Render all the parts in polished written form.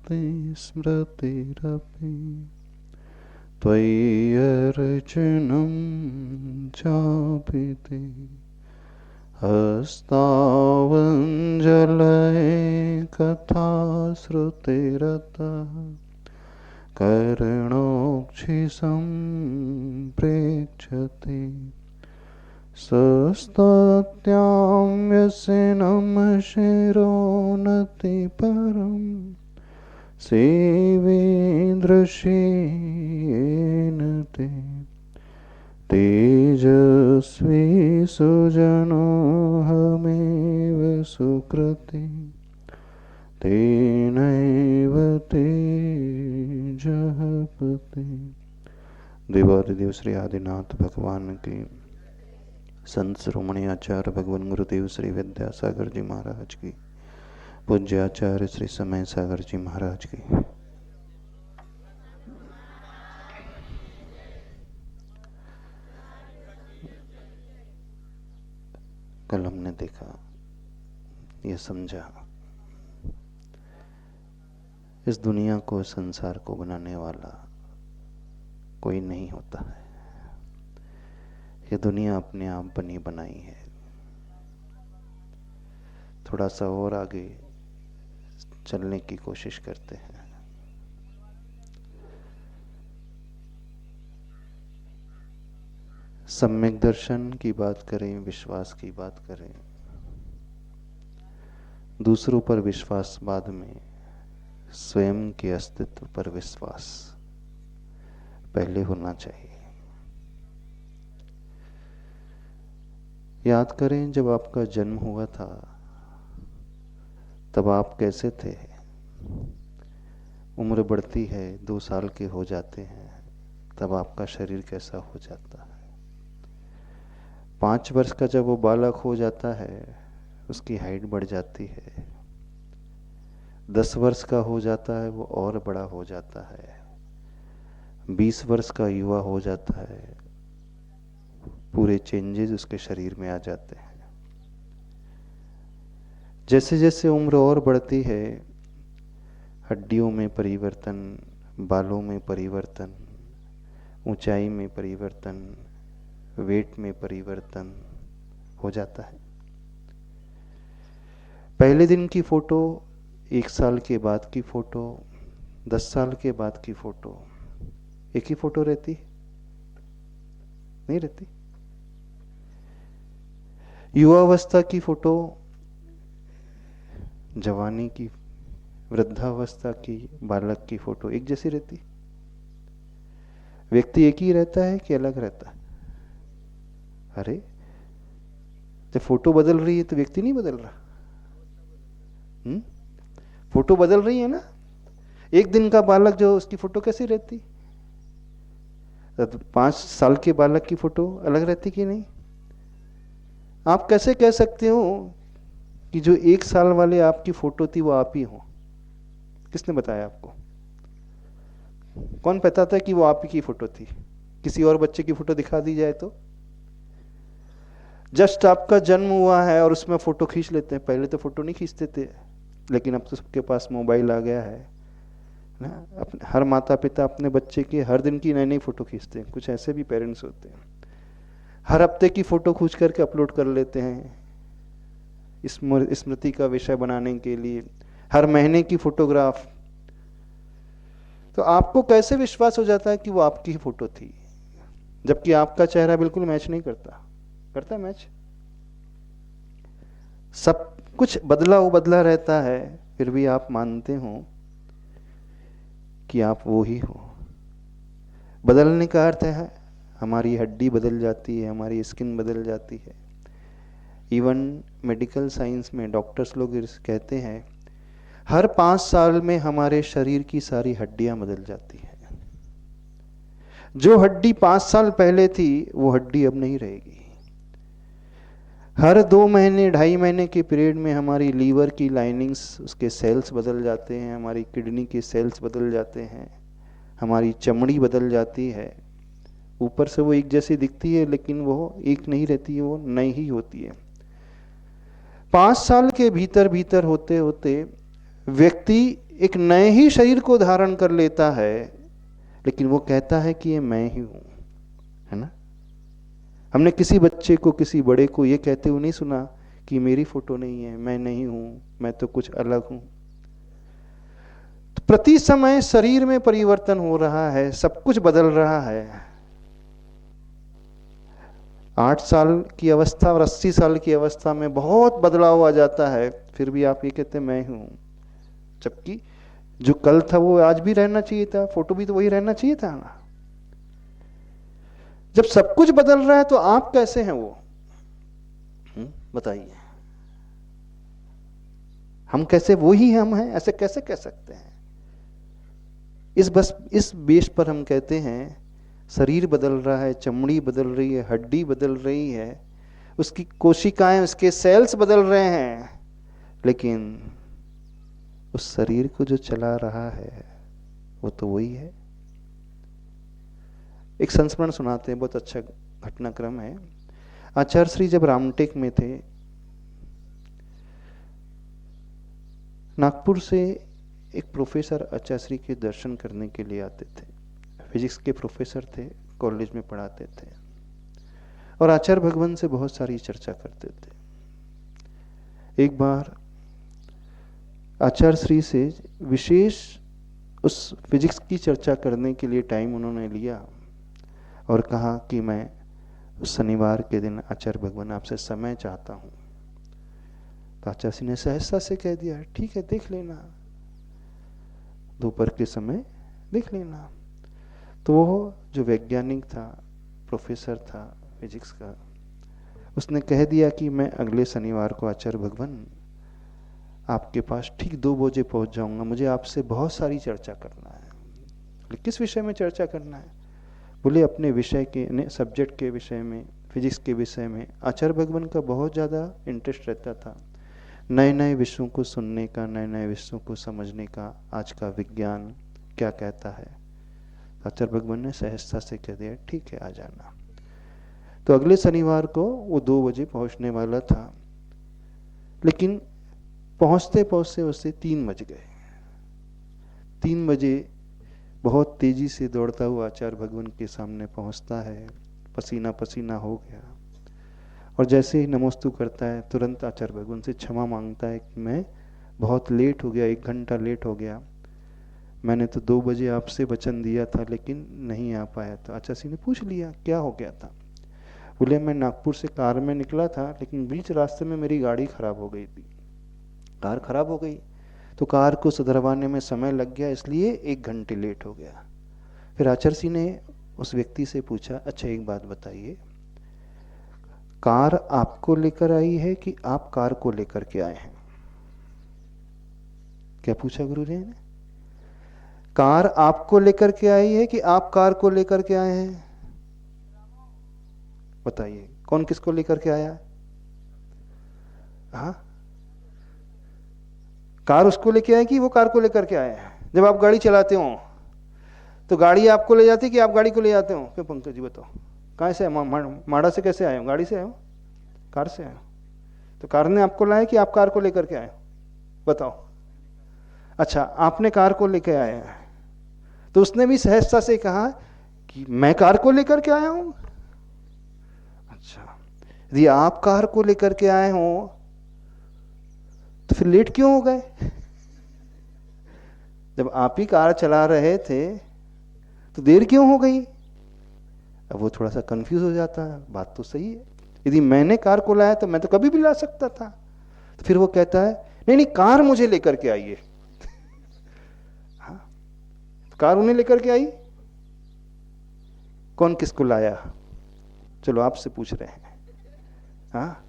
नास्ति स्मृतिरपि त्वयि अर्चनं चापि ते हस्तावञ्जलये कथा श्रुतिरतः कर्णोक्षिसम्प्रेक्षते सस्तत्यां व्यसनं शिरोनतिपरं सेवेन्द्रशेन ते तेजस्वी सुजनोऽहमेव सुकृति तेनैव तेजः पते। देवादिदेव श्री आदिनाथ भगवान की, संत शिरोमणि आचार्य भगवान गुरुदेव श्री विद्यासागर जी महाराज की, पूज्य आचार्य श्री समय सागर जी महाराज की। कल हमने देखा, ये समझा, इस दुनिया को, संसार को बनाने वाला कोई नहीं होता है। ये दुनिया अपने आप बनी बनाई है। थोड़ा सा और आगे चलने की कोशिश करते हैं। सम्यक दर्शन की बात करें, विश्वास की बात करें, दूसरों पर विश्वास बाद में, स्वयं के अस्तित्व पर विश्वास पहले होना चाहिए। याद करें, जब आपका जन्म हुआ था तब आप कैसे थे। उम्र बढ़ती है, 2 साल के हो जाते हैं, तब आपका शरीर कैसा हो जाता है। 5 वर्ष का जब वो बालक हो जाता है, उसकी हाइट बढ़ जाती है। 10 वर्ष का हो जाता है, वो और बड़ा हो जाता है। 20 वर्ष का युवा हो जाता है, पूरे चेंजेस उसके शरीर में आ जाते हैं। जैसे जैसे उम्र और बढ़ती है, हड्डियों में परिवर्तन, बालों में परिवर्तन, ऊंचाई में परिवर्तन, वेट में परिवर्तन हो जाता है। पहले दिन की फोटो, 1 साल के बाद की फोटो, 10 साल के बाद की फोटो, एक ही फोटो रहती नहीं रहती। युवावस्था की फोटो, जवानी की, वृद्धावस्था की, बालक की फोटो एक जैसी रहती। व्यक्ति एक ही रहता है कि अलग रहता है? अरे, जब फोटो बदल रही है तो व्यक्ति नहीं बदल रहा। फोटो बदल रही है ना। एक दिन का बालक जो, उसकी फोटो कैसी रहती? 5 साल के बालक की फोटो अलग रहती कि नहीं? आप कैसे कह सकते हो कि जो 1 साल वाले आपकी फोटो थी वो आप ही हो? किसने बताया आपको? कौन पता था कि वो आप ही की फोटो थी? किसी और बच्चे की फोटो दिखा दी जाए तो? जस्ट आपका जन्म हुआ है और उसमें फोटो खींच लेते हैं। पहले तो फोटो नहीं खींचते थे, लेकिन अब तो सबके पास मोबाइल आ गया है ना। हर माता पिता अपने बच्चे की हर दिन की नई नई फोटो खींचते हैं। कुछ ऐसे भी पेरेंट्स होते हैं, हर हफ्ते की फोटो खींच करके अपलोड कर लेते हैं स्मृति का विषय बनाने के लिए। हर महीने की फोटोग्राफ। तो आपको कैसे विश्वास हो जाता है कि वो आपकी ही फोटो थी, जबकि आपका चेहरा बिल्कुल मैच नहीं करता? करता है मैच? सब कुछ बदला रहता है, फिर भी आप मानते हो कि आप वो ही हो। बदलने का अर्थ है हमारी हड्डी बदल जाती है, हमारी स्किन बदल जाती है। इवन मेडिकल साइंस में डॉक्टर्स लोग कहते हैं हर 5 साल में हमारे शरीर की सारी हड्डियां बदल जाती हैं। जो हड्डी 5 साल पहले थी वो हड्डी अब नहीं रहेगी। हर 2 महीने 2.5 महीने के पीरियड में हमारी लीवर की लाइनिंग्स, उसके सेल्स बदल जाते हैं, हमारी किडनी के सेल्स बदल जाते हैं, हमारी चमड़ी बदल जाती है। ऊपर से वो एक जैसी दिखती है, लेकिन वो एक नहीं रहती है, वो नई ही होती है। 5 साल के भीतर भीतर होते होते व्यक्ति एक नए ही शरीर को धारण कर लेता है, लेकिन वो कहता है कि ये मैं ही हूं, है ना। हमने किसी बच्चे को, किसी बड़े को ये कहते हुए नहीं सुना कि मेरी फोटो नहीं है, मैं नहीं हूं, मैं तो कुछ अलग हूं। तो प्रति समय शरीर में परिवर्तन हो रहा है, सब कुछ बदल रहा है। 8 साल की अवस्था और 80 साल की अवस्था में बहुत बदलाव आ जाता है, फिर भी आप ये कहते हैं मैं हूं, जबकि जो कल था वो आज भी रहना चाहिए था, फोटो भी तो वही रहना चाहिए था ना। जब सब कुछ बदल रहा है तो आप कैसे हैं वो? बताइए, हम कैसे वो ही हम हैं, ऐसे कैसे कह सकते हैं? इस बेस पर हम कहते हैं शरीर बदल रहा है, चमड़ी बदल रही है, हड्डी बदल रही है, उसकी कोशिकाएं, उसके सेल्स बदल रहे हैं, लेकिन उस शरीर को जो चला रहा है वो तो वही है। एक संस्मरण सुनाते हैं, बहुत अच्छा घटनाक्रम है। आचार्य श्री जब रामटेक में थे, नागपुर से एक प्रोफेसर आचार्य श्री के दर्शन करने के लिए आते थे। फिजिक्स के प्रोफेसर थे, कॉलेज में पढ़ाते थे और आचार्य भगवान से बहुत सारी चर्चा करते थे। एक बार आचार्य श्री से विशेष उस फिजिक्स की चर्चा करने के लिए टाइम उन्होंने लिया और कहा कि मैं उस शनिवार के दिन आचार्य भगवान आपसे समय चाहता हूं। तो आचार्य श्री ने सहजता से कह दिया, ठीक है, देख लेना, दोपहर के समय देख लेना। तो वो जो वैज्ञानिक था, प्रोफेसर था फिजिक्स का, उसने कह दिया कि मैं अगले शनिवार को आचार्य भगवान आपके पास ठीक 2 बजे पहुंच जाऊंगा, मुझे आपसे बहुत सारी चर्चा करना है। बोले किस विषय में चर्चा करना है? बोले अपने विषय के, सब्जेक्ट के विषय में, फिजिक्स के विषय में। आचार्य भगवान का बहुत ज़्यादा इंटरेस्ट रहता था नए नए विषयों को सुनने का, नए नए विषयों को समझने का, आज का विज्ञान क्या कहता है। आचार्य भगवान ने सहजता से कह दिया, ठीक है, आ जाना। तो अगले शनिवार को वो 2 बजे पहुंचने वाला था, लेकिन पहुंचते पहुंचते उससे 3 बज गए। 3 बजे बहुत तेजी से दौड़ता हुआ आचार्य भगवान के सामने पहुंचता है, पसीना पसीना हो गया, और जैसे ही नमोस्तु करता है तुरंत आचार्य भगवान से क्षमा मांगता है कि मैं बहुत लेट हो गया, 1 घंटा लेट हो गया, मैंने तो 2 बजे आपसे वचन दिया था लेकिन नहीं आ पाया। तो आचार्य सिंह ने पूछ लिया क्या हो गया था? बोले मैं नागपुर से कार में निकला था, लेकिन बीच रास्ते में मेरी गाड़ी खराब हो गई थी, कार खराब हो गई, तो कार को सुधरवाने में समय लग गया, इसलिए 1 घंटे लेट हो गया। फिर आचार्य सिंह ने उस व्यक्ति से पूछा, अच्छा एक बात बताइए, कार आपको लेकर आई है कि आप कार को लेकर के आए हैं? क्या पूछा गुरुजी ने? कार आपको लेकर के आई है कि आप कार को लेकर के आए हैं? बताइए, कौन किसको लेकर के आया? हाँ, कार उसको लेके आए कि वो कार को लेकर के आए? जब आप गाड़ी चलाते हो तो गाड़ी आपको ले जाती है कि आप गाड़ी को ले जाते हो? क्यों पंकज जी बताओ, कहाँ से माड़ा से कैसे आए हो? गाड़ी से आए हो? कार से आए हो? तो कार ने आपको लाया कि आप कार को लेकर के आए हो? बताओ। अच्छा, आपने कार को लेकर आए हैं, तो उसने भी सहजता से कहा कि मैं कार को लेकर के आया हूं। अच्छा, यदि आप कार को लेकर के आए हो तो फिर लेट क्यों हो गए? जब आप ही कार चला रहे थे तो देर क्यों हो गई? अब वो थोड़ा सा कंफ्यूज हो जाता है, बात तो सही है, यदि मैंने कार को लाया तो मैं तो कभी भी ला सकता था। तो फिर वो कहता है नहीं नहीं, कार मुझे लेकर के आइए। हाँ, तो कार उन्हें लेकर के आई, कौन किसको लाया? चलो आपसे पूछ रहे हैं। हाँ,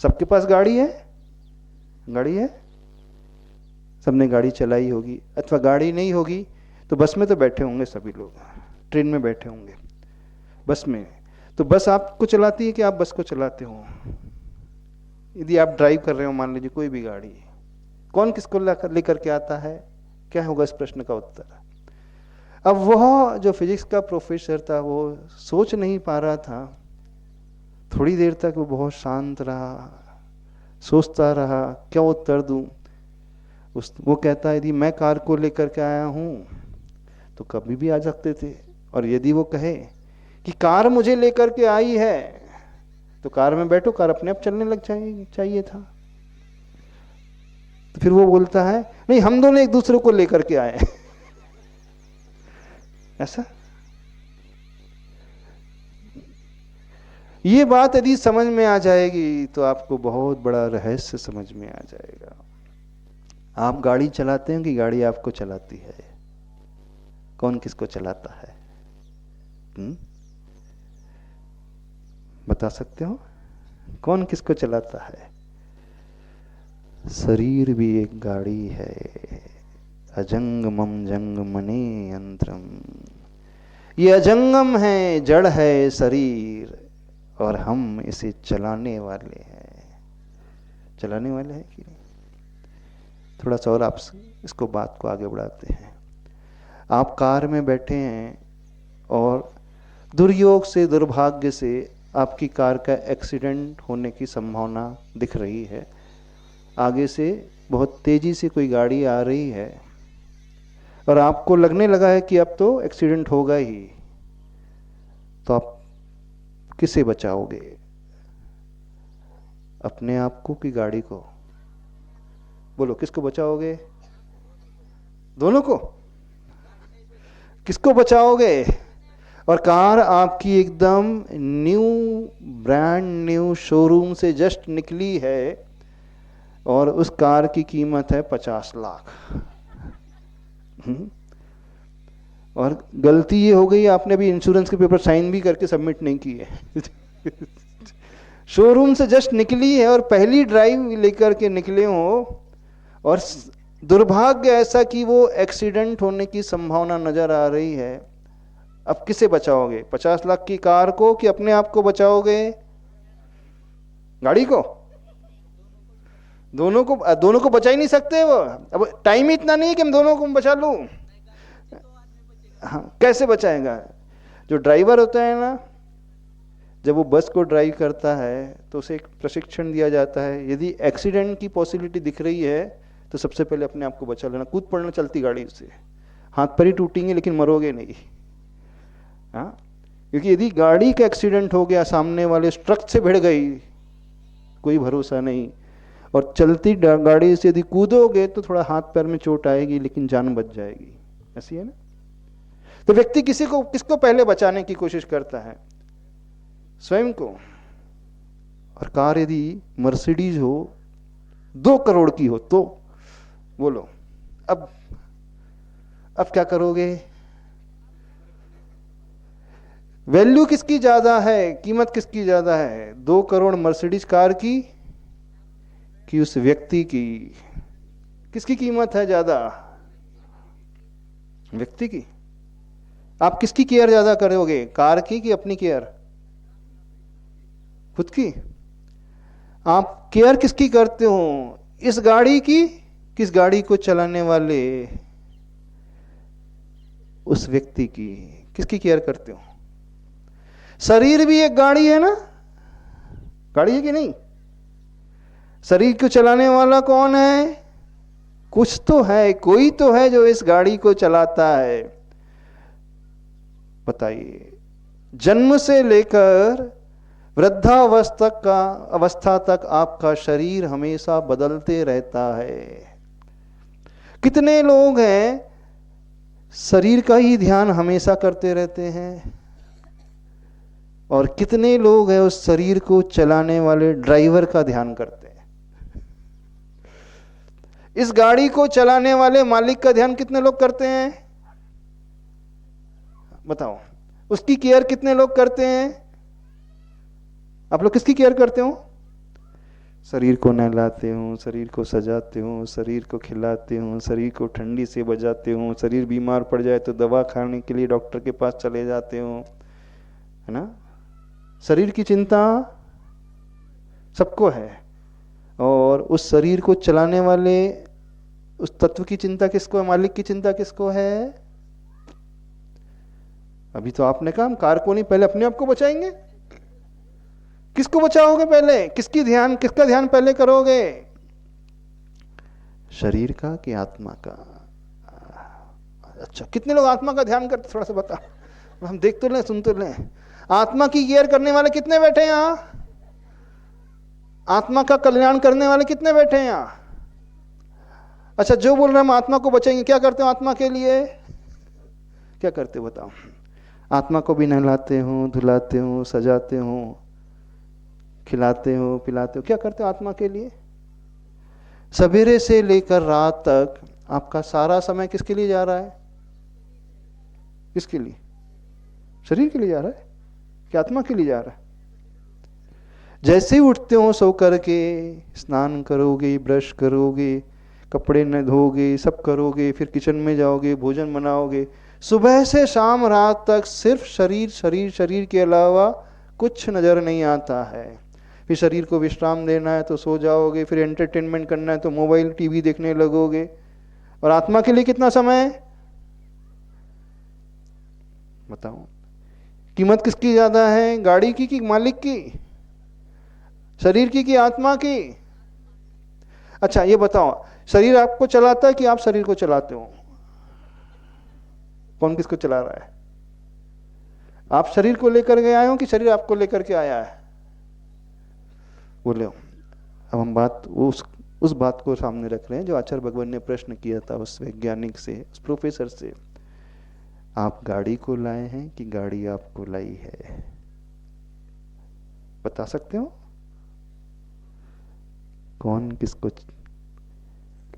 सबके पास गाड़ी है, गाड़ी है, सबने गाड़ी चलाई होगी, अथवा गाड़ी नहीं होगी तो बस में तो बैठे होंगे सभी लोग, ट्रेन में बैठे होंगे, बस में। तो बस आपको चलाती है कि आप बस को चलाते हो? यदि आप ड्राइव कर रहे हो, मान लीजिए कोई भी गाड़ी, कौन किसको लेकर के आता है? क्या होगा इस प्रश्न का उत्तर? अब वह जो फिजिक्स का प्रोफेसर था वो सोच नहीं पा रहा था। थोड़ी देर तक वो बहुत शांत रहा, सोचता रहा क्या उत्तर दूं। वो कहता है यदि मैं कार को लेकर के आया हूं तो कभी भी आ सकते थे, और यदि वो कहे कि कार मुझे लेकर के आई है तो कार में बैठो, कार अपने आप चलने लग चाहिए था। तो फिर वो बोलता है नहीं, हम दोनों एक दूसरे को लेकर के आए हैं। ऐसा ये बात यदि समझ में आ जाएगी तो आपको बहुत बड़ा रहस्य समझ में आ जाएगा। आप गाड़ी चलाते हैं कि गाड़ी आपको चलाती है? कौन किसको चलाता है? बता सकते हो? कौन किसको चलाता है? शरीर भी एक गाड़ी है। अजंगमम जंगमने यंत्रम। ये अजंगम है, जड़ है शरीर, और हम इसे चलाने वाले हैं। चलाने वाले हैं कि नहीं? थोड़ा सा और आप इसको बात को आगे बढ़ाते हैं। आप कार में बैठे हैं और दुर्योग से, दुर्भाग्य से आपकी कार का एक्सीडेंट होने की संभावना दिख रही है। आगे से बहुत तेजी से कोई गाड़ी आ रही है और आपको लगने लगा है कि अब तो एक्सीडेंट होगा ही, तो आप किसे बचाओगे? अपने आप को कि गाड़ी को? बोलो, किसको बचाओगे? दोनों को? किसको बचाओगे? और कार आपकी एकदम न्यू, ब्रांड न्यू शोरूम से जस्ट निकली है और उस कार की कीमत है 50 लाख। और गलती ये हो गई, आपने भी इंश्योरेंस के पेपर साइन भी करके सबमिट नहीं किए। शोरूम से जस्ट निकली है और पहली ड्राइव लेकर के निकले हो, और दुर्भाग्य ऐसा कि वो एक्सीडेंट होने की संभावना नजर आ रही है। अब किसे बचाओगे? 50 लाख की कार को कि अपने आप को बचाओगे? गाड़ी को? दोनों को बचा ही नहीं सकते वो। अब टाइम ही इतना नहीं है कि हम दोनों को बचा लूं। हाँ, कैसे बचाएगा? जो ड्राइवर होता है ना, जब वो बस को ड्राइव करता है तो उसे एक प्रशिक्षण दिया जाता है। यदि एक्सीडेंट की पॉसिबिलिटी दिख रही है तो सबसे पहले अपने आप को बचा लेना, कूद पड़ना चलती गाड़ी से। हाथ पर ही टूटेंगे लेकिन मरोगे नहीं। हाँ, क्योंकि यदि गाड़ी का एक्सीडेंट हो गया, सामने वाले ट्रक से भिड़ गई, कोई भरोसा नहीं। और चलती गाड़ी से यदि कूदोगे तो थोड़ा हाथ पैर में चोट आएगी लेकिन जान बच जाएगी। ऐसी है ना? तो व्यक्ति किसको पहले बचाने की कोशिश करता है? स्वयं को। और कार यदि मर्सिडीज हो, 2 करोड़ की हो तो बोलो अब क्या करोगे? वैल्यू किसकी ज्यादा है? कीमत किसकी ज्यादा है? 2 करोड़ मर्सिडीज कार की कि उस व्यक्ति की? किसकी कीमत है ज्यादा? व्यक्ति की। आप किसकी केयर ज्यादा करोगे, कार की कि अपनी केयर? खुद की। आप केयर किसकी करते हो? इस गाड़ी की, किस गाड़ी को चलाने वाले उस व्यक्ति की? किसकी केयर करते हो? शरीर भी एक गाड़ी है ना? गाड़ी है कि नहीं? शरीर को चलाने वाला कौन है? कुछ तो है, कोई तो है जो इस गाड़ी को चलाता है। बताइए, जन्म से लेकर वृद्धावस्था तक आपका शरीर हमेशा बदलते रहता है। कितने लोग हैं शरीर का ही ध्यान हमेशा करते रहते हैं, और कितने लोग हैं उस शरीर को चलाने वाले ड्राइवर का ध्यान करते हैं। इस गाड़ी को चलाने वाले मालिक का ध्यान कितने लोग करते हैं? बताओ, उसकी केयर कितने लोग करते हैं? आप लोग किसकी केयर करते हो? शरीर को नहलाते हो, शरीर को सजाते हो, शरीर को खिलाते हो, शरीर को ठंडी से बजाते हो, शरीर बीमार पड़ जाए तो दवा खाने के लिए डॉक्टर के पास चले जाते हो, है ना? शरीर की चिंता सबको है, और उस शरीर को चलाने वाले उस तत्व की चिंता किसको है? मालिक की चिंता किसको है? अभी तो आपने कहा हम कार को नहीं, पहले अपने आप को बचाएंगे। किसको बचाओगे पहले? किसका ध्यान पहले करोगे? शरीर का कि आत्मा का? अच्छा, कितने लोग आत्मा का ध्यान करते, थोड़ा सा बता, हम देख तो लें, सुन तो लें। आत्मा की केयर करने वाले कितने बैठे हैं यहां? आत्मा का कल्याण करने वाले कितने बैठे हैं यहां? अच्छा, जो बोल रहे हैं हम आत्मा को बचाएंगे, क्या करते हो आत्मा के लिए? क्या करते हो बताओ? आत्मा को भी नहलाते हो, धुलाते हो, सजाते हो, खिलाते हो, पिलाते हो, क्या करते हो आत्मा के लिए? सवेरे से लेकर रात तक आपका सारा समय किसके लिए जा रहा है? किसके लिए? शरीर के लिए जा रहा है कि आत्मा के लिए जा रहा है? जैसे ही उठते हो सो करके, स्नान करोगे, ब्रश करोगे, कपड़े न धोगे, सब करोगे, फिर किचन में जाओगे, भोजन बनाओगे, सुबह से शाम रात तक सिर्फ शरीर शरीर शरीर के अलावा कुछ नजर नहीं आता है। फिर शरीर को विश्राम देना है तो सो जाओगे, फिर एंटरटेनमेंट करना है तो मोबाइल टीवी देखने लगोगे। और आत्मा के लिए कितना समय? बताओ, कीमत किसकी ज्यादा है, गाड़ी की कि मालिक की? शरीर की कि आत्मा की? अच्छा ये बताओ, शरीर आपको चलाता है कि आप शरीर को चलाते हो? कौन किसको चला रहा है? आप शरीर को लेकर के आए हो कि शरीर आपको लेकर के आया है? बोले। अब हम बात उस बात को सामने रख रहे हैं जो आचार्य भगवान ने प्रश्न किया था उस वैज्ञानिक से, उस प्रोफेसर से। आप गाड़ी को लाए हैं कि गाड़ी आपको लाई है? बता सकते हो कौन किसको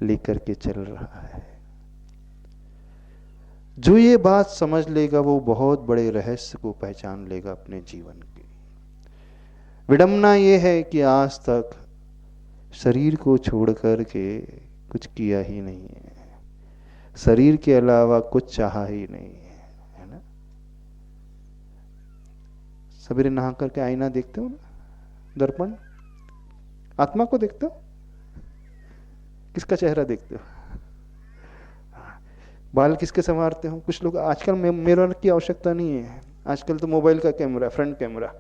लेकर के चल रहा है? जो ये बात समझ लेगा वो बहुत बड़े रहस्य को पहचान लेगा अपने जीवन के। विडंबना ये है कि आज तक शरीर को छोड़ कर के कुछ किया ही नहीं है, शरीर के अलावा कुछ चाहा ही नहीं है ना? सवेरे नहा करके आईना देखते हो ना, दर्पण, आत्मा को देखते हो? किसका चेहरा देखते हो? बाल किसके संवारते हो? कुछ लोग आजकल मिरर की आवश्यकता नहीं है, आजकल तो मोबाइल का कैमरा, फ्रंट कैमरा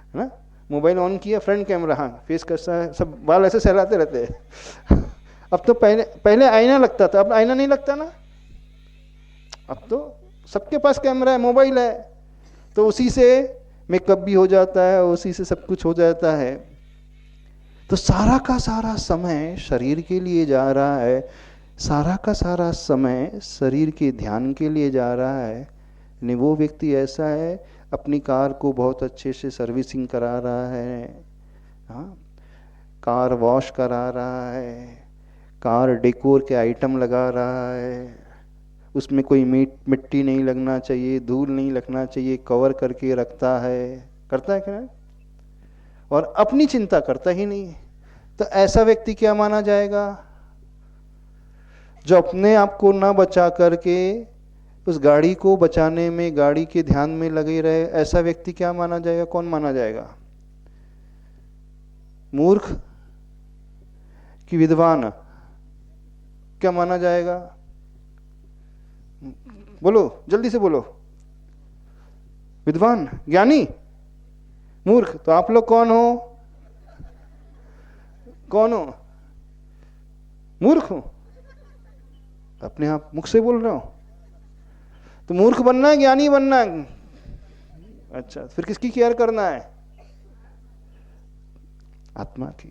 है ना? मोबाइल ऑन किया, फ्रंट कैमरा, हाँ फेस कैसा है, सब बाल ऐसे सहलाते रहते हैं अब तो पहले आईना लगता था, अब आईना नहीं लगता ना। अब तो सबके पास कैमरा है, मोबाइल है, तो उसी से मेकअप भी हो जाता है, उसी से सब कुछ हो जाता है। तो सारा का सारा समय शरीर के लिए जा रहा है, सारा का सारा समय शरीर के ध्यान के लिए जा रहा है। नहीं, वो व्यक्ति ऐसा है अपनी कार को बहुत अच्छे से सर्विसिंग करा रहा है, हाँ, कार वॉश करा रहा है, कार डेकोर के आइटम लगा रहा है, उसमें कोई मिट्टी नहीं लगना चाहिए, धूल नहीं लगना चाहिए, कवर करके रखता है, करता है क्या? और अपनी चिंता करता ही नहीं। तो ऐसा व्यक्ति क्या माना जाएगा? जो अपने आप को ना बचा करके उस गाड़ी को बचाने में, गाड़ी के ध्यान में लगे रहे, ऐसा व्यक्ति क्या माना जाएगा? कौन माना जाएगा? मूर्ख कि विद्वान? क्या माना जाएगा? बोलो, जल्दी से बोलो। विद्वान, ज्ञानी, मूर्ख? तो आप लोग कौन हो? कौन हो? मूर्ख हो? अपने आप मुख से बोल रहा हो? तो मूर्ख बनना है, ज्ञानी बनना है? अच्छा, फिर किसकी केयर करना है? आत्मा की।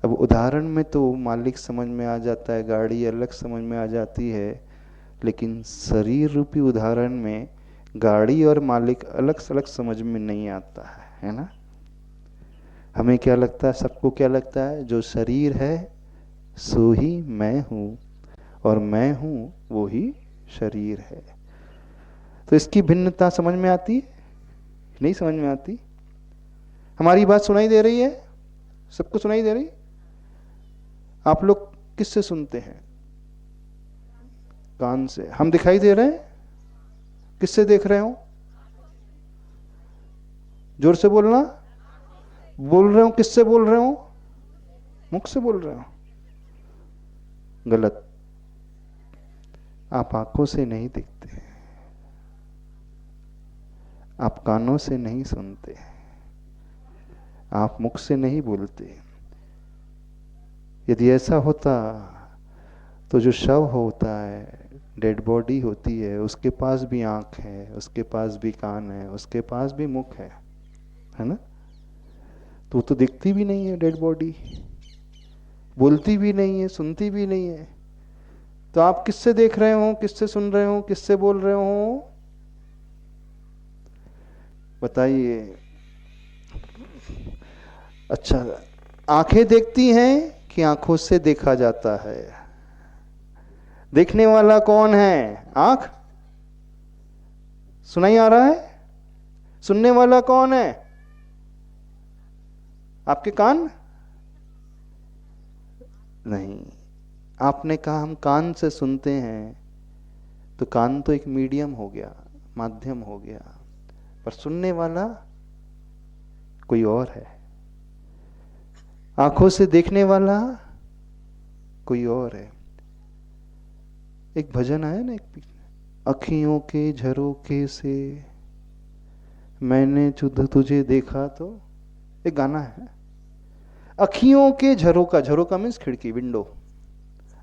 अब उदाहरण में तो मालिक समझ में आ जाता है, गाड़ी अलग समझ में आ जाती है, लेकिन शरीर रूपी उदाहरण में गाड़ी और मालिक अलग अलग समझ में नहीं आता है ना? हमें क्या लगता है, सबको क्या लगता है, जो शरीर है सो ही मैं हूं, और मैं हूं वो ही शरीर है। तो इसकी भिन्नता समझ में आती है? नहीं समझ में आती। हमारी बात सुनाई दे रही है? सबको सुनाई दे रही? आप लोग किससे सुनते हैं? कान से। हम दिखाई दे रहे हैं? किससे देख रहे हो? जोर से बोलना। बोल रहे हो, किससे बोल रहे हो? मुख से बोल रहे हो? गलत। आप आंखों से नहीं दिखते, आप कानों से नहीं सुनते, आप मुख से नहीं बोलते। यदि ऐसा होता तो जो शव होता है, डेड बॉडी होती है, उसके पास भी आंख है, उसके पास भी कान है, उसके पास भी मुख है ना? तो दिखती भी नहीं है डेड बॉडी, बोलती भी नहीं है, सुनती भी नहीं है। तो आप किससे देख रहे हो, किससे सुन रहे हो, किससे बोल रहे हो? बताइए। अच्छा, आंखें देखती हैं कि आंखों से देखा जाता है? देखने वाला कौन है? आंख। सुनाई आ रहा है? सुनने वाला कौन है? आपके कान? नहीं। आपने कहा हम कान से सुनते हैं, तो कान तो एक मीडियम हो गया, माध्यम हो गया, पर सुनने वाला कोई और है। आंखों से देखने वाला कोई और है। एक भजन आया ना, एक अखियों के झरोखे से मैंने तुझे देखा, तो एक गाना है। अखियों के झरोका, झरोका मीन्स खिड़की, विंडो।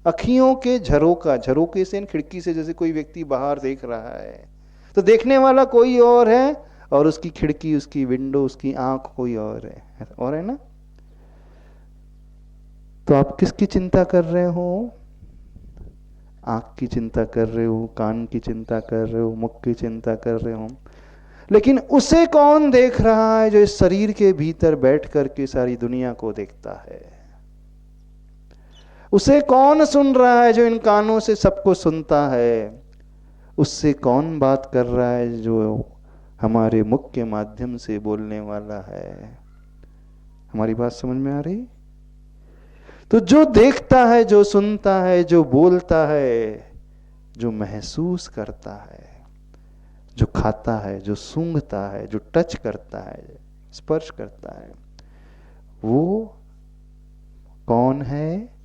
अखियों के झरोका, झरोके से खिड़की से जैसे कोई व्यक्ति बाहर देख रहा है, तो देखने वाला कोई और है, और उसकी खिड़की, उसकी विंडो, उसकी आंख कोई और है ना? तो आप किसकी चिंता कर रहे हो? आंख की चिंता कर रहे हो, कान की चिंता कर रहे हो, मुख की चिंता कर रहे हो, लेकिन उसे कौन देख रहा है जो इस शरीर के भीतर बैठ करके सारी दुनिया को देखता है? उसे कौन सुन रहा है जो इन कानों से सबको सुनता है? उससे कौन बात कर रहा है जो हमारे मुख के माध्यम से बोलने वाला है? हमारी बात समझ में आ रही? तो जो देखता है, जो सुनता है, जो बोलता है, जो महसूस करता है, जो खाता है, जो सूंघता है, जो टच करता है, स्पर्श करता है, वो कौन है?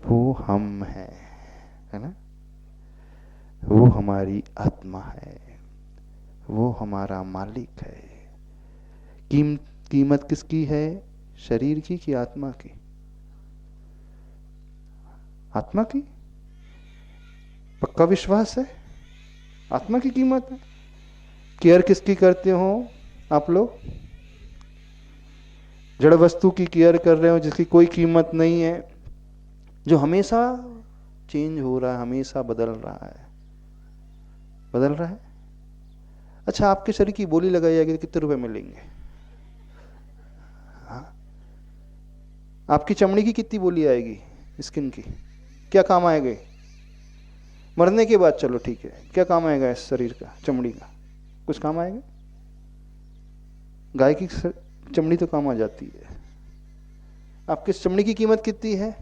वो हम है ना? वो हमारी आत्मा है, वो हमारा मालिक है। कीमत किसकी है? शरीर की कि आत्मा की? आत्मा की। पक्का विश्वास है? आत्मा की कीमत है। केयर किसकी करते हो आप लोग? जड़ वस्तु की केयर कर रहे हो जिसकी कोई कीमत नहीं है, जो हमेशा चेंज हो रहा है, हमेशा बदल रहा है, बदल रहा है। अच्छा, आपके शरीर की बोली लगाई जाएगी तो कितने रुपए मिलेंगे? हाँ? आपकी चमड़ी की कितनी बोली आएगी? स्किन की क्या काम आएगी? मरने के बाद चलो ठीक है, क्या काम आएगा इस शरीर का, चमड़ी का? कुछ काम आएगा? गाय की चमड़ी तो काम आ जाती है। आपकी चमड़ी की कीमत कितनी है?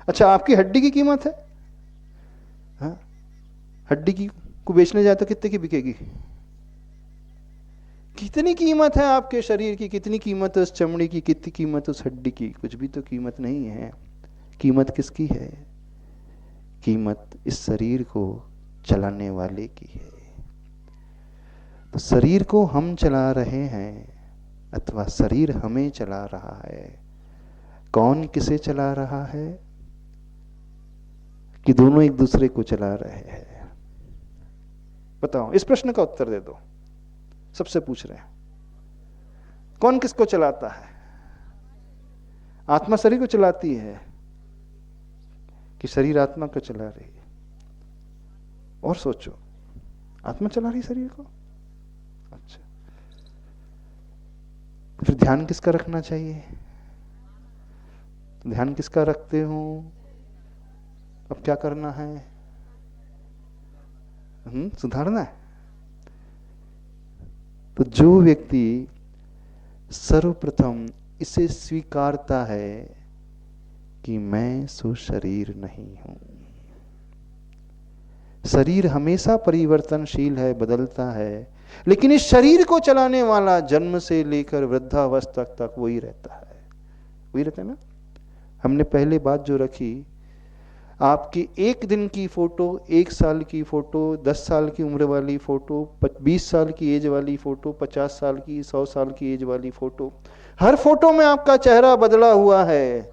अच्छा, आपकी हड्डी की कीमत है? हाँ? हड्डी की को बेचने जाए तो कितने की बिकेगी? कितनी कीमत है आपके शरीर की? कितनी कीमत है उस चमड़ी की? कितनी कीमत उस हड्डी की? कुछ भी तो कीमत नहीं है। कीमत किसकी है? कीमत इस शरीर को चलाने वाले की है। तो शरीर को हम चला रहे हैं अथवा शरीर हमें चला रहा है? कौन किसे चला रहा है? कि दोनों एक दूसरे को चला रहे हैं? बताओ, इस प्रश्न का उत्तर दे दो। सबसे पूछ रहे हैं, कौन किसको चलाता है? आत्मा शरीर को चलाती है कि शरीर आत्मा को चला रही है? और सोचो, आत्मा चला रही शरीर को? अच्छा, फिर ध्यान किसका रखना चाहिए? ध्यान किसका रखते हो? अब क्या करना है? सुधारना है। तो जो व्यक्ति सर्वप्रथम इसे स्वीकारता है कि मैं सो शरीर नहीं हूं, शरीर हमेशा परिवर्तनशील है, बदलता है, लेकिन इस शरीर को चलाने वाला जन्म से लेकर वृद्धावस्था तक वही रहता है। वही रहता है ना? हमने पहले बात जो रखी, आपकी एक दिन की फोटो, 1 साल की फोटो, 10 साल की उम्र वाली फोटो, 20 साल की एज वाली फोटो, 50 साल की, 100 साल की एज वाली फोटो, हर फोटो में आपका चेहरा बदला हुआ है।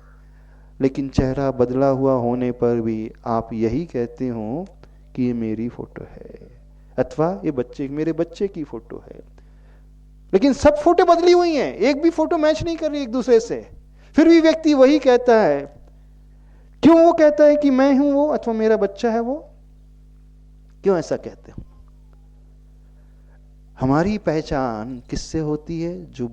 लेकिन चेहरा बदला हुआ होने पर भी आप यही कहते हो कि ये मेरी फोटो है, अथवा ये बच्चे मेरे बच्चे की फोटो है। लेकिन सब फोटो बदली हुई हैं, एक भी फोटो मैच नहीं कर रही एक दूसरे से, फिर भी व्यक्ति वही कहता है। क्यों वो कहता है कि मैं हूं वो अथवा मेरा बच्चा है वो? क्यों ऐसा कहते हो? हमारी पहचान किससे होती है? जो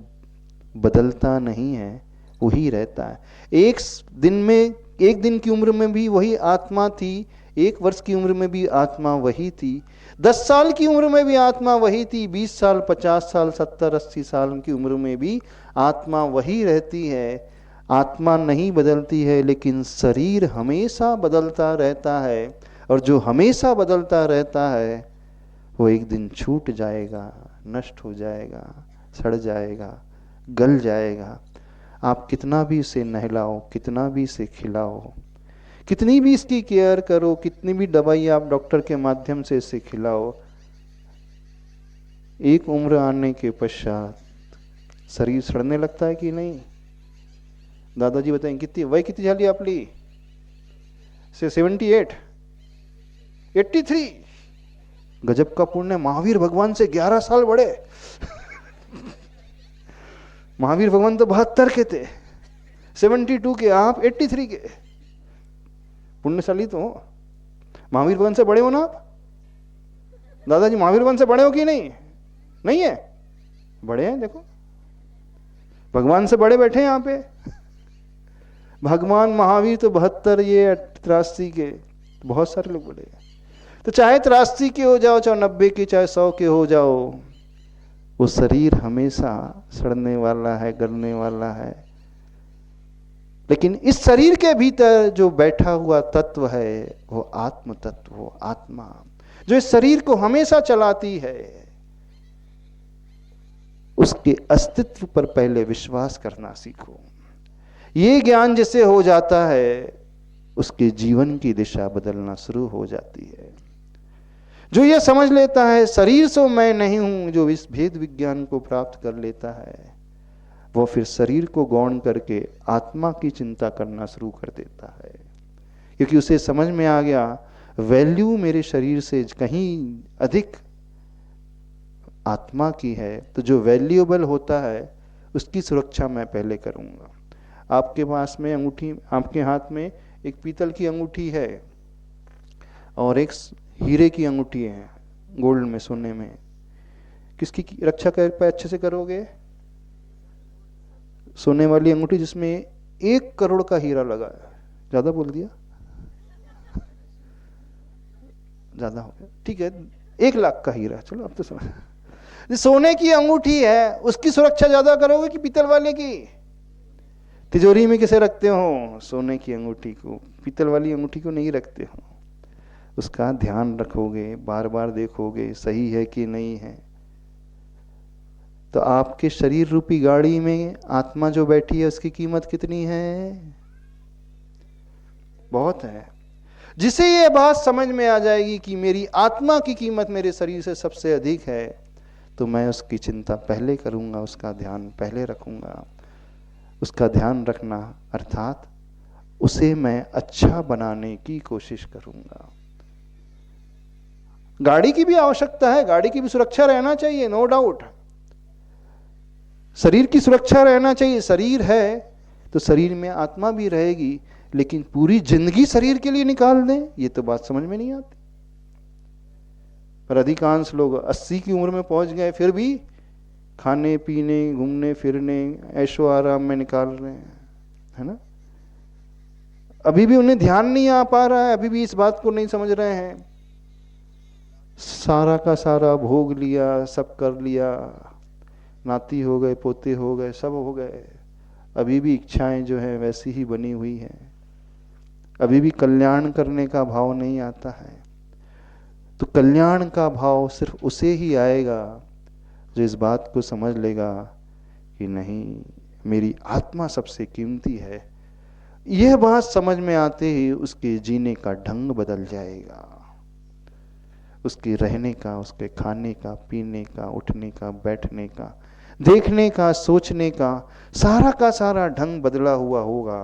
बदलता नहीं है वही रहता है। एक दिन की उम्र में भी वही आत्मा थी, 1 वर्ष की उम्र में भी आत्मा वही थी, 10 साल की उम्र में भी आत्मा वही थी, 20 साल, 50 साल, 70, 80 साल की उम्र में भी आत्मा वही रहती है। आत्मा नहीं बदलती है, लेकिन शरीर हमेशा बदलता रहता है, और जो हमेशा बदलता रहता है वो एक दिन छूट जाएगा, नष्ट हो जाएगा, सड़ जाएगा, गल जाएगा। आप कितना भी इसे नहलाओ, कितना भी इसे खिलाओ, कितनी भी इसकी केयर करो, कितनी भी दवाई आप डॉक्टर के माध्यम से इसे खिलाओ, एक उम्र आने के पश्चात शरीर सड़ने लगता है कि नहीं? दादाजी बताएं कितनी वही कितनी झाली आपली? 78, 83। गजब का पुण्य, महावीर भगवान से 11 साल बड़े। महावीर भगवान तो 72 के थे, 72 के, आप 83 के। पुण्यशाली तो हो। महावीर भगवान से बड़े हो ना आप? दादाजी महावीर भगवान से बड़े हो कि नहीं? नहीं है? बड़े हैं, देखो भगवान से बड़े बैठे हैं यहाँ पे। भगवान महावीर तो 72, ये 83 के, बहुत सारे लोग बड़े हैं। तो चाहे 83 के हो जाओ, चाहे 90 के, चाहे 100 के हो जाओ, वो शरीर हमेशा सड़ने वाला है, गलने वाला है। लेकिन इस शरीर के भीतर जो बैठा हुआ तत्व है वो आत्म तत्व, वो आत्मा जो इस शरीर को हमेशा चलाती है, उसके अस्तित्व पर पहले विश्वास करना सीखो। ये ज्ञान जिसे हो जाता है, उसके जीवन की दिशा बदलना शुरू हो जाती है। जो ये समझ लेता है शरीर से मैं नहीं हूं, जो इस भेद विज्ञान को प्राप्त कर लेता है, वो फिर शरीर को गौण करके आत्मा की चिंता करना शुरू कर देता है। क्योंकि उसे समझ में आ गया वैल्यू मेरे शरीर से कहीं अधिक आत्मा की है, तो जो वैल्यूएबल होता है उसकी सुरक्षा मैं पहले करूंगा। आपके पास में अंगूठी, आपके हाथ में एक पीतल की अंगूठी है और एक हीरे की अंगूठी है, गोल्ड में, सोने में, किसकी रक्षा कर पाए अच्छे से करोगे? सोने वाली अंगूठी जिसमें 1 करोड़ का हीरा लगा है। ज्यादा बोल दिया? ज्यादा हो गया, ठीक है, 1 लाख का हीरा, चलो अब तो समझ। सोने की अंगूठी है, उसकी सुरक्षा ज्यादा करोगे कि पीतल वाले की? तिजोरी में किसे रखते हो? सोने की अंगूठी को, पीतल वाली अंगूठी को नहीं रखते हो। उसका ध्यान रखोगे, बार बार देखोगे सही है कि नहीं है। तो आपके शरीर रूपी गाड़ी में आत्मा जो बैठी है उसकी कीमत कितनी है? बहुत है। जिसे ये बात समझ में आ जाएगी कि मेरी आत्मा की कीमत मेरे शरीर से सबसे अधिक है, तो मैं उसकी चिंता पहले करूंगा, उसका ध्यान पहले रखूंगा। उसका ध्यान रखना अर्थात उसे मैं अच्छा बनाने की कोशिश करूंगा। गाड़ी की भी आवश्यकता है, गाड़ी की भी सुरक्षा रहना चाहिए, नो डाउट। शरीर की सुरक्षा रहना चाहिए। शरीर है तो शरीर में आत्मा भी रहेगी, लेकिन पूरी जिंदगी शरीर के लिए निकाल दें, ये तो बात समझ में नहीं आती। पर अधिकांश लोग 80 की उम्र में पहुंच गए, फिर भी खाने पीने, घूमने फिरने, ऐशो आराम में निकाल रहे हैं, है ना। अभी भी उन्हें ध्यान नहीं आ पा रहा है, अभी भी इस बात को नहीं समझ रहे हैं। सारा का सारा भोग लिया, सब कर लिया, नाती हो गए, पोते हो गए, सब हो गए, अभी भी इच्छाएं जो है वैसी ही बनी हुई है। अभी भी कल्याण करने का भाव नहीं आता है। तो कल्याण का भाव सिर्फ उसे ही आएगा जो इस बात को समझ लेगा कि नहीं, मेरी आत्मा सबसे कीमती है। यह बात समझ में आते ही उसके जीने का ढंग बदल जाएगा। उसके रहने का, उसके खाने का, पीने का, उठने का, बैठने का, देखने का, सोचने का सारा ढंग बदला हुआ होगा।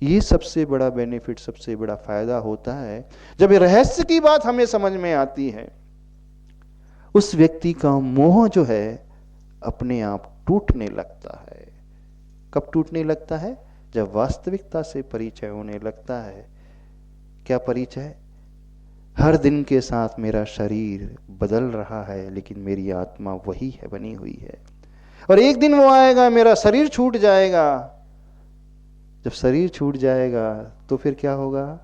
ये सबसे बड़ा बेनिफिट, सबसे बड़ा फायदा होता है जब ये रहस्य की बात हमें समझ में आती है। उस व्यक्ति का मोह जो है अपने आप टूटने लगता है। कब टूटने लगता है? जब वास्तविकता से परिचय होने लगता है। क्या परिचय? हर दिन के साथ मेरा शरीर बदल रहा है लेकिन मेरी आत्मा वही है, बनी हुई है। और एक दिन वो आएगा, मेरा शरीर छूट जाएगा। जब शरीर छूट जाएगा तो फिर क्या होगा?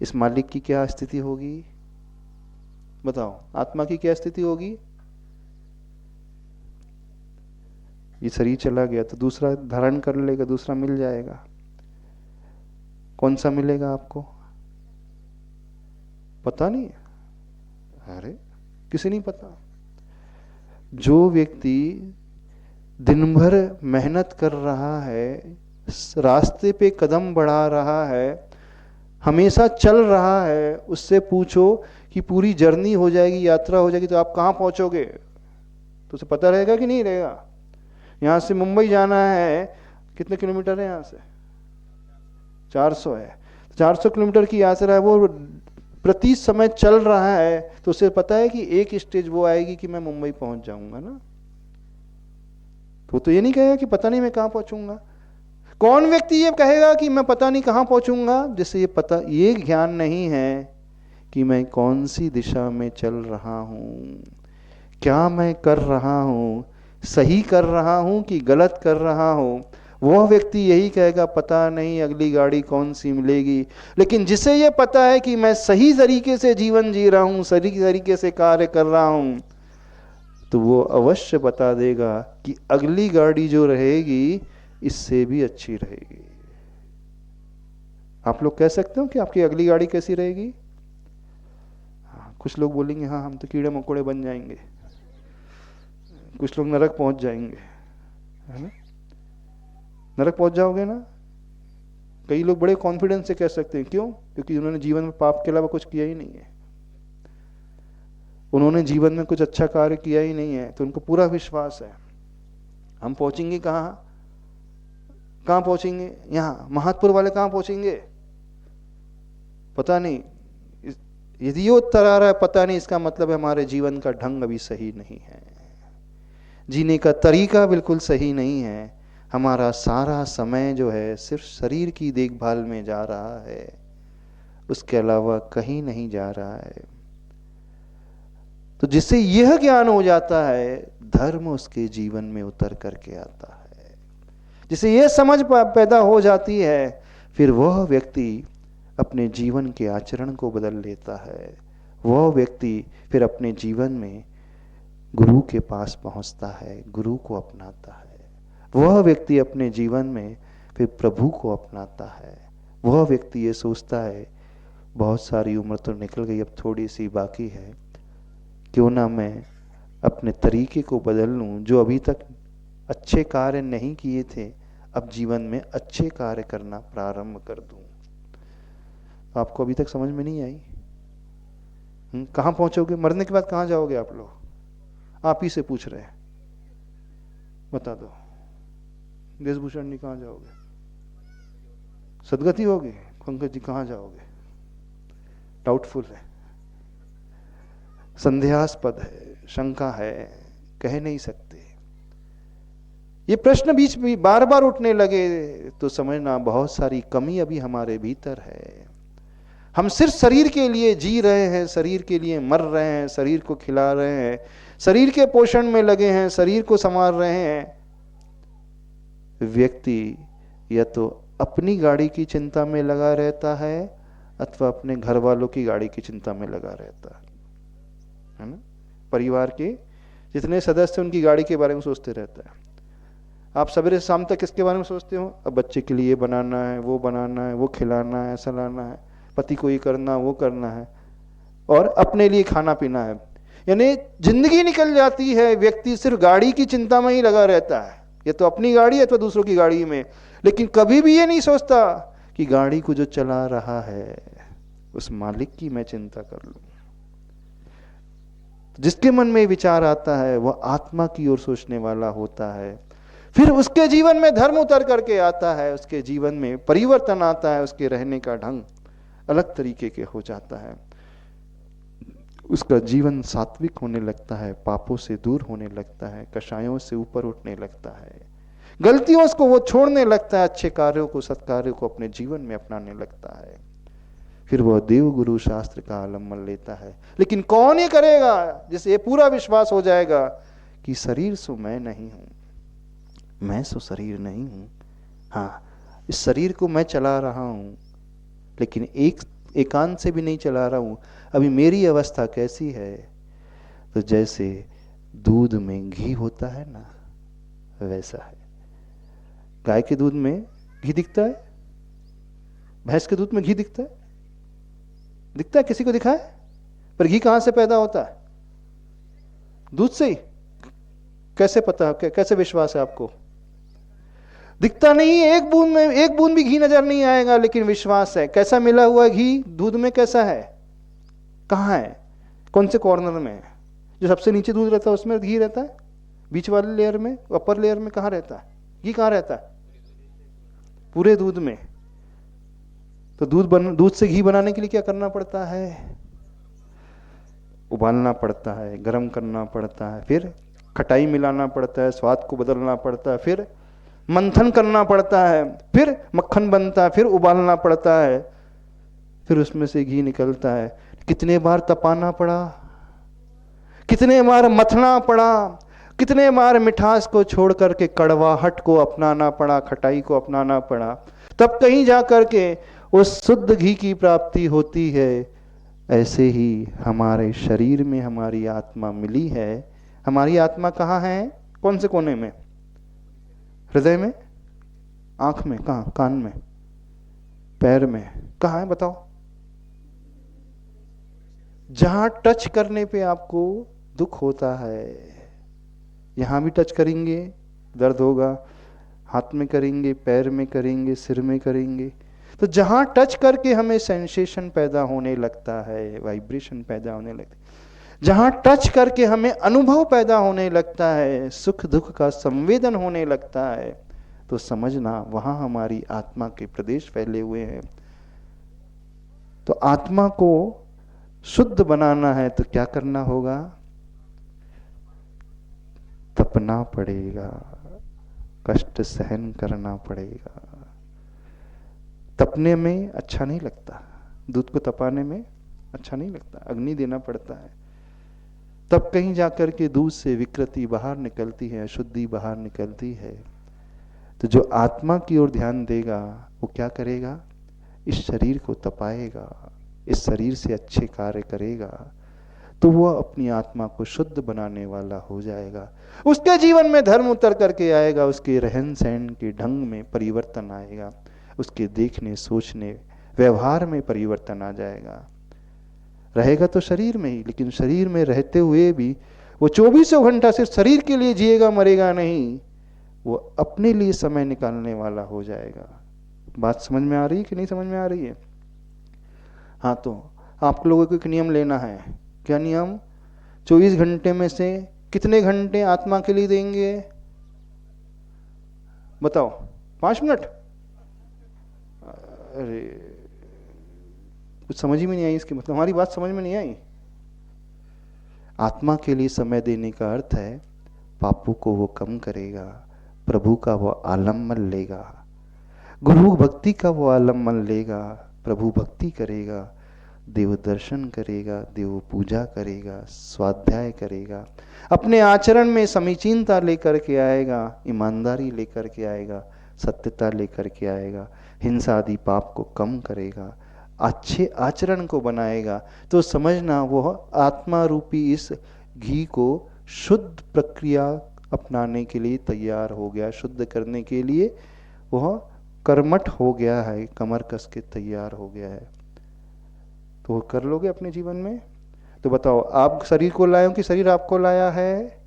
इस मालिक की क्या स्थिति होगी? बताओ, आत्मा की क्या स्थिति होगी? ये शरीर चला गया तो दूसरा धारण कर लेगा, दूसरा मिल जाएगा। कौन सा मिलेगा आपको? पता नहीं। अरे किसी नहीं पता। जो व्यक्ति दिन भर मेहनत कर रहा है, रास्ते पे कदम बढ़ा रहा है, हमेशा चल रहा है, उससे पूछो कि पूरी जर्नी हो जाएगी, यात्रा हो जाएगी तो आप कहाँ पहुंचोगे, तो उसे पता रहेगा कि नहीं रहेगा? यहाँ से मुंबई जाना है, कितने किलोमीटर है यहाँ से? 400 है। 400 किलोमीटर की यात्रा है, वो प्रति समय चल रहा है, तो उसे पता है कि एक स्टेज वो आएगी कि मैं मुंबई पहुंच जाऊंगा ना। तो ये नहीं कहेगा कि पता नहीं मैं कहां पहुंचूंगा। कौन व्यक्ति ये कहेगा कि मैं पता नहीं कहां पहुंचूंगा? जिससे ये ज्ञान नहीं है कि मैं कौन सी दिशा में चल रहा हूं, क्या मैं कर रहा हूं, सही कर रहा हूं कि गलत कर रहा हूं। वह व्यक्ति यही कहेगा पता नहीं अगली गाड़ी कौन सी मिलेगी। लेकिन जिसे ये पता है कि मैं सही तरीके से जीवन जी रहा हूं, सही तरीके से कार्य कर रहा हूं, तो वो अवश्य बता देगा कि अगली गाड़ी जो रहेगी इससे भी अच्छी रहेगी। आप लोग कह सकते हो कि आपकी अगली गाड़ी कैसी रहेगी? कुछ लोग बोलेंगे हाँ हम तो कीड़े मकोड़े बन जाएंगे, कुछ लोग नरक पहुंच जाएंगे, है ना? नरक पहुंच जाओगे ना? कई लोग बड़े कॉन्फिडेंस से कह सकते हैं। क्यों? क्योंकि उन्होंने जीवन में पाप के अलावा कुछ किया ही नहीं है, उन्होंने जीवन में कुछ अच्छा कार्य किया ही नहीं है, तो उनको पूरा विश्वास है। हम पहुंचेंगे कहाँ? कहाँ पहुंचेंगे? यहाँ महात्पुर वाले कहाँ पहुंचेंगे? पता नहीं। यदि ये उत्तर आ रहा है पता नहीं, इसका मतलब है हमारे जीवन का ढंग अभी सही नहीं है, जीने का तरीका बिल्कुल सही नहीं है। हमारा सारा समय जो है सिर्फ शरीर की देखभाल में जा रहा है, उसके अलावा कहीं नहीं जा रहा है। तो जिससे यह ज्ञान हो जाता है, धर्म उसके जीवन में उतर करके आता है। जिसे यह समझ पैदा हो जाती है, फिर वह व्यक्ति अपने जीवन के आचरण को बदल लेता है। वह व्यक्ति फिर अपने जीवन में गुरु के पास पहुंचता है, गुरु को अपनाता है। वह व्यक्ति अपने जीवन में फिर प्रभु को अपनाता है। वह व्यक्ति ये सोचता है बहुत सारी उम्र तो निकल गई, अब थोड़ी सी बाकी है, क्यों ना मैं अपने तरीके को बदल लूं। जो अभी तक अच्छे कार्य नहीं किए थे, अब जीवन में अच्छे कार्य करना प्रारंभ कर दूं। आपको अभी तक समझ में नहीं आई? कहां पहुंचोगे? मरने के बाद कहां जाओगे आप लोग? आप ही से पूछ रहे हैं, बता दो। देशभूषण जी कहां जाओगे? सदगति होगी। पंकज जी कहां जाओगे? डाउटफुल है, संदेहास्पद है, शंका है, कह नहीं सकते। ये प्रश्न बीच में बार बार उठने लगे तो समझना बहुत सारी कमी अभी हमारे भीतर है। हम सिर्फ शरीर के लिए जी रहे हैं, शरीर के लिए मर रहे हैं, शरीर को खिला रहे हैं, शरीर के पोषण में लगे हैं, शरीर को संवार रहे हैं। व्यक्ति या तो अपनी गाड़ी की चिंता में लगा रहता है अथवा अपने घर वालों की गाड़ी की चिंता में लगा रहता है ना? परिवार के जितने सदस्य उनकी गाड़ी के बारे में सोचते रहता है। आप सवेरे शाम तक किसके बारे में सोचते हो? अब बच्चे के लिए बनाना है, वो बनाना है, वो खिलाना है, ऐसा लाना है, पति को ये करना, वो करना है, और अपने लिए खाना पीना है। यानी जिंदगी निकल जाती है, व्यक्ति सिर्फ गाड़ी की चिंता में ही लगा रहता है, या तो अपनी गाड़ी है तो दूसरों की गाड़ी में। लेकिन कभी भी ये नहीं सोचता कि गाड़ी को जो चला रहा है उस मालिक की मैं चिंता कर लूं। जिसके मन में विचार आता है वह आत्मा की ओर सोचने वाला होता है। फिर उसके जीवन में धर्म उतर करके आता है, उसके जीवन में परिवर्तन आता है, उसके रहने का ढंग अलग तरीके के हो जाता है, उसका जीवन सात्विक होने लगता है, पापों से दूर होने लगता है, कषायों से ऊपर उठने लगता है, गलतियों को वो छोड़ने लगता है, अच्छे कार्यों को सत्कार्यों को अपने जीवन में अपनाने लगता है। फिर वह देव गुरु शास्त्र का आलम्बन लेता है। लेकिन कौन ये करेगा जिसे ये पूरा विश्वास हो जाएगा कि शरीर सो मैं नहीं हूं, मैं सो शरीर नहीं हूं। हाँ, इस शरीर को मैं चला रहा हूं, लेकिन एकांत से भी नहीं चला रहा हूं। अभी मेरी अवस्था कैसी है, तो जैसे दूध में घी होता है ना, वैसा है। गाय के दूध में घी दिखता है, भैंस के दूध में घी दिखता है, दिखता है? किसी को दिखा है? पर घी कहां से पैदा होता है? दूध से ही। कैसे पता, कैसे विश्वास है आपको? दिखता नहीं, एक बूंद में एक बूंद भी घी नजर नहीं आएगा, लेकिन विश्वास है। कैसा मिला हुआ घी दूध में? कैसा है, कहां है, कौन से कॉर्नर में है? जो सबसे नीचे दूध रहता है उसमें घी रहता है, बीच वाले लेयर में, अपर लेयर में कहां रहता है घी? कहां रहता है? पूरे दूध में। तो दूध से घी बनाने के लिए क्या करना पड़ता है? उबालना पड़ता है, गर्म करना पड़ता है, फिर खटाई मिलाना पड़ता है, स्वाद को बदलना पड़ता है, फिर मंथन करना पड़ता है, फिर मक्खन बनता है, फिर उबालना पड़ता है, फिर उसमें से घी निकलता है। कितने बार तपाना पड़ा, कितने बार मथना पड़ा, कितने बार मिठास को छोड़ करके कड़वाहट को अपनाना पड़ा, खटाई को अपनाना पड़ा, तब कहीं जा करके उस शुद्ध घी की प्राप्ति होती है। ऐसे ही हमारे शरीर में हमारी आत्मा मिली है। हमारी आत्मा कहाँ है? कौन से कोने में? हृदय में, आंख में, कहाँ? कान में, पैर में, कहाँ है बताओ? जहां टच करने पे आपको दुख होता है, यहां भी टच करेंगे दर्द होगा, हाथ में करेंगे, पैर में करेंगे, सिर में करेंगे, तो जहां टच करके हमें सेंसेशन पैदा होने लगता है, वाइब्रेशन पैदा होने लगता है, जहां टच करके हमें अनुभव पैदा होने लगता है, सुख दुख का संवेदन होने लगता है, तो समझना वहां हमारी आत्मा के प्रदेश फैले हुए हैं। तो आत्मा को शुद्ध बनाना है तो क्या करना होगा? तपना पड़ेगा, कष्ट सहन करना पड़ेगा। तपने में अच्छा नहीं लगता, दूध को तपाने में अच्छा नहीं लगता, अग्नि देना पड़ता है, तब कहीं जाकर के दूध से विकृति बाहर निकलती है, अशुद्धि बाहर निकलती है। तो जो आत्मा की ओर ध्यान देगा वो क्या करेगा? इस शरीर को तपाएगा, इस शरीर से अच्छे कार्य करेगा, तो वह अपनी आत्मा को शुद्ध बनाने वाला हो जाएगा। उसके जीवन में धर्म उतर करके आएगा, उसके रहन सहन के ढंग में परिवर्तन आएगा, उसके देखने सोचने व्यवहार में परिवर्तन आ जाएगा। रहेगा तो शरीर में ही, लेकिन शरीर में रहते हुए भी वो 24 घंटा सिर्फ शरीर के लिए जिएगा, मरेगा नहीं, वो अपने लिए समय निकालने वाला हो जाएगा। बात समझ में आ रही है कि नहीं समझ में आ रही है? हाँ, तो आप लोगों को एक नियम लेना है। क्या नियम? 24 घंटे में से कितने घंटे आत्मा के लिए देंगे? बताओ। 5 मिनट? अरे कुछ समझ ही में नहीं आई इसकी, मतलब हमारी बात समझ में नहीं आई। आत्मा के लिए समय देने का अर्थ है पापों को वो कम करेगा, प्रभु का वो आलम्बन लेगा, गुरु भक्ति का वो आलम्बन लेगा, प्रभु भक्ति करेगा, देव दर्शन करेगा, देव पूजा करेगा, स्वाध्याय करेगा, अपने आचरण में समीचीनता लेकर के आएगा, ईमानदारी लेकर के आएगा, सत्यता लेकर के आएगा, हिंसा आदि पाप को कम करेगा, अच्छे आचरण को बनाएगा। तो समझना वह आत्मा रूपी इस घी को शुद्ध प्रक्रिया अपनाने के लिए तैयार हो गया, शुद्ध करने के लिए वह कर्मठ हो गया है, कमर कस के तैयार हो गया है। तो वो कर लोगे अपने जीवन में? तो बताओ, आप शरीर को लाए हो कि शरीर आपको लाया है?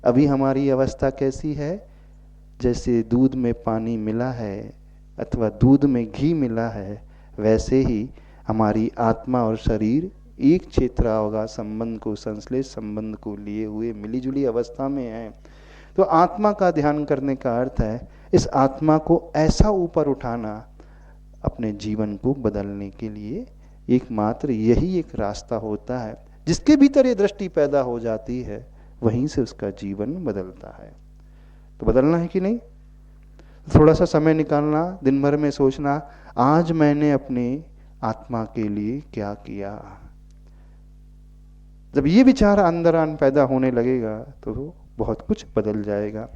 अभी हमारी अवस्था कैसी है? जैसे दूध में पानी मिला है अथवा दूध में घी मिला है, वैसे ही हमारी आत्मा और शरीर एक क्षेत्र होगा, संबंध को, संश्लेष संबंध को लिए हुए मिली जुली अवस्था में है। तो आत्मा का ध्यान करने का अर्थ है इस आत्मा को ऐसा ऊपर उठाना, अपने जीवन को बदलने के लिए एकमात्र यही एक रास्ता होता है। जिसके भीतर ये दृष्टि पैदा हो जाती है वहीं से उसका जीवन बदलता है। तो बदलना है कि नहीं? थोड़ा सा समय निकालना, दिन भर में सोचना, आज मैंने अपने आत्मा के लिए क्या किया। जब ये विचार अंदर पैदा होने लगेगा तो बहुत कुछ बदल जाएगा।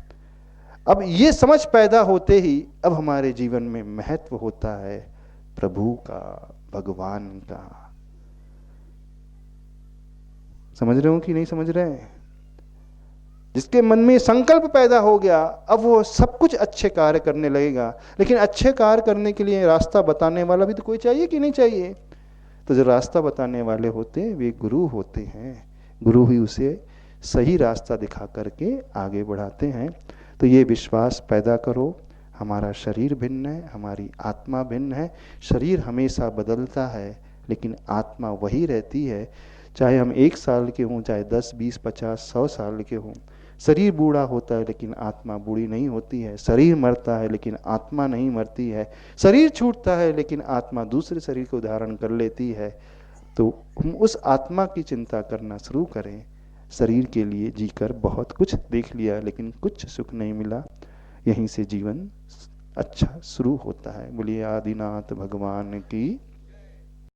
अब ये समझ पैदा होते ही अब हमारे जीवन में महत्व होता है प्रभु का, भगवान का। समझ रहे हो कि नहीं समझ रहे हैं? जिसके मन में संकल्प पैदा हो गया, अब वो सब कुछ अच्छे कार्य करने लगेगा। लेकिन अच्छे कार्य करने के लिए रास्ता बताने वाला भी तो कोई चाहिए कि नहीं चाहिए? तो जो रास्ता बताने वाले होते हैं वे गुरु होते हैं। गुरु ही उसे सही रास्ता दिखा करके आगे बढ़ाते हैं। तो ये विश्वास पैदा करो, हमारा शरीर भिन्न है, हमारी आत्मा भिन्न है। शरीर हमेशा बदलता है लेकिन आत्मा वही रहती है। चाहे हम 1 साल के हों, चाहे 10, 20, 50, 100 साल के हों। शरीर बूढ़ा होता है लेकिन आत्मा बूढ़ी नहीं होती है। शरीर मरता है लेकिन आत्मा नहीं मरती है। शरीर छूटता है लेकिन आत्मा दूसरे शरीर को धारण कर लेती है। तो हम उस आत्मा की चिंता करना शुरू करें। शरीर के लिए जीकर बहुत कुछ देख लिया लेकिन कुछ सुख नहीं मिला। यहीं से जीवन अच्छा शुरू होता है। बोलिए आदिनाथ भगवान की।